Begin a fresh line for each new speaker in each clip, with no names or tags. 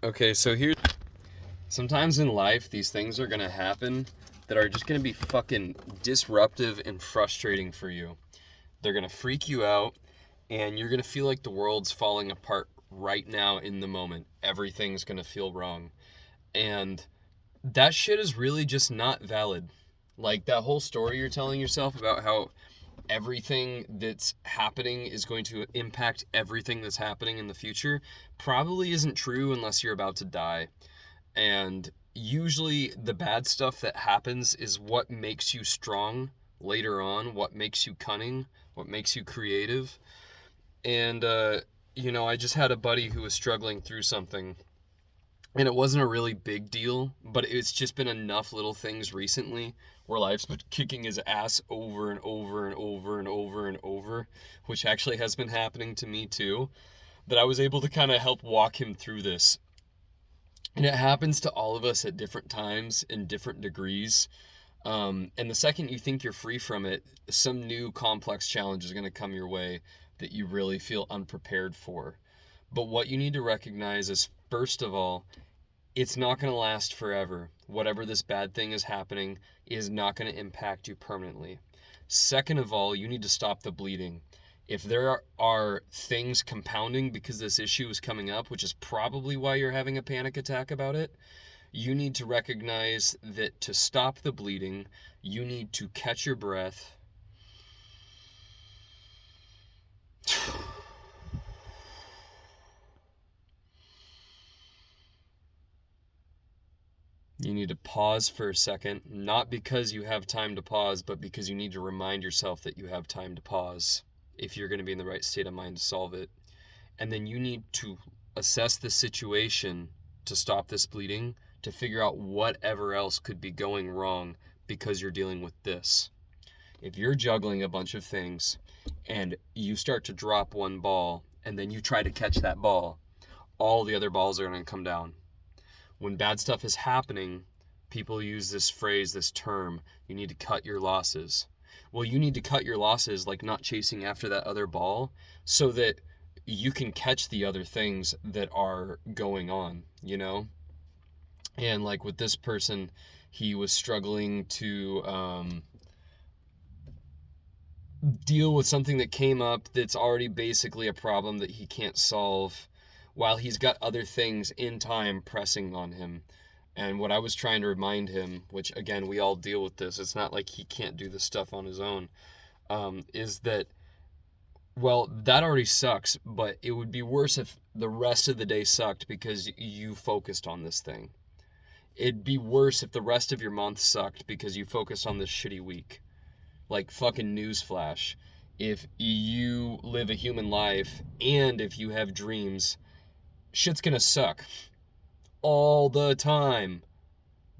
Okay, so here, sometimes in life, these things are gonna happen that are just gonna be fucking disruptive and frustrating for you. They're gonna freak you out, and you're gonna feel like the world's falling apart right now in the moment. Everything's gonna feel wrong. And that shit is really just not valid. Like that whole story you're telling yourself about how everything that's happening is going to impact everything that's happening in the future probably isn't true unless you're about to die. And usually the bad stuff that happens is what makes you strong later on, what makes you cunning, what makes you creative. And, I just had a buddy who was struggling through something. And it wasn't a really big deal, but it's just been enough little things recently where life's been kicking his ass over and over and over and over and over, which actually has been happening to me too, that I was able to kind of help walk him through this. And it happens to all of us at different times in different degrees. And the second you think you're free from it, some new complex challenge is going to come your way that you really feel unprepared for. But what you need to recognize is, first of all, it's not going to last forever. Whatever this bad thing is happening is not going to impact you permanently. Second of all, you need to stop the bleeding. If there are things compounding because this issue is coming up, which is probably why you're having a panic attack about it, you need to recognize that to stop the bleeding, you need to catch your breath, you need to pause for a second, not because you have time to pause, but because you need to remind yourself that you have time to pause if you're going to be in the right state of mind to solve it. And then you need to assess the situation to stop this bleeding, to figure out whatever else could be going wrong because you're dealing with this. If you're juggling a bunch of things and you start to drop one ball and then you try to catch that ball, all the other balls are going to come down. When bad stuff is happening, people use this phrase, this term, you need to cut your losses. Well, you need to cut your losses like not chasing after that other ball so that you can catch the other things that are going on, And like with this person, he was struggling to deal with something that came up that's already basically a problem that he can't solve while he's got other things in time pressing on him. And what I was trying to remind him, which again, we all deal with this, it's not like he can't do this stuff on his own, is that, well, that already sucks, but it would be worse if the rest of the day sucked because you focused on this thing. It'd be worse if the rest of your month sucked because you focused on this shitty week. Like fucking newsflash. If you live a human life and if you have dreams, shit's gonna suck all the time.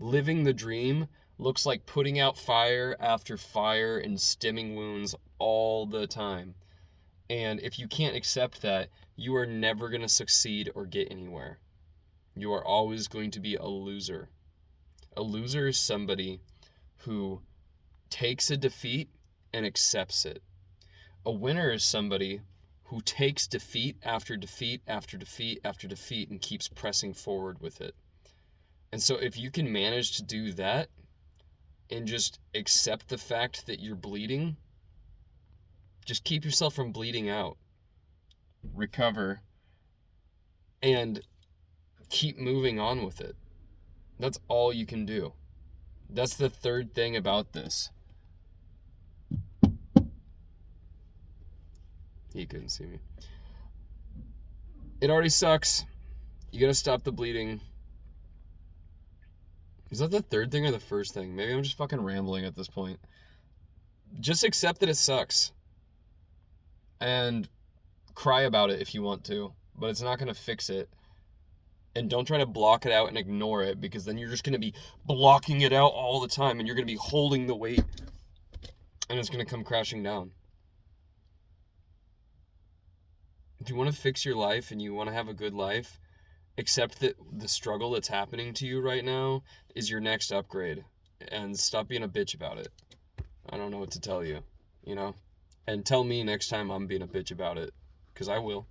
Living the dream looks like putting out fire after fire and stimming wounds all the time. And if you can't accept that, you are never going to succeed or get anywhere. You are always going to be a loser. A loser is somebody who takes a defeat and accepts it. A winner is somebody who takes defeat after defeat after defeat after defeat and keeps pressing forward with it. And so if you can manage to do that and just accept the fact that you're bleeding, just keep yourself from bleeding out, recover, and keep moving on with it. That's all you can do. That's the third thing about this. He couldn't see me. It already sucks. You gotta stop the bleeding. Is that the third thing or the first thing? Maybe I'm just fucking rambling at this point. Just accept that it sucks. And cry about it if you want to, but it's not gonna fix it. And don't try to block it out and ignore it, because then you're just gonna be blocking it out all the time and you're gonna be holding the weight and it's gonna come crashing down. If you want to fix your life and you want to have a good life, accept that the struggle that's happening to you right now is your next upgrade, and stop being a bitch about it. I don't know what to tell you, And tell me next time I'm being a bitch about it, because I will.